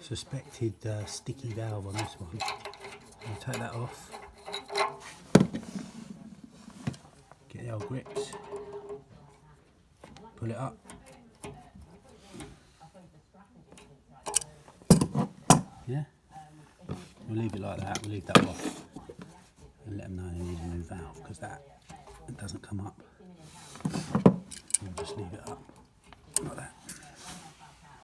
suspected sticky valve on this one. I'll take that off. Get the old grips. Pull it up. Yeah. We'll leave it like that. We'll leave that off and let them know they need a new valve because that it doesn't come up. We'll just leave it up like that.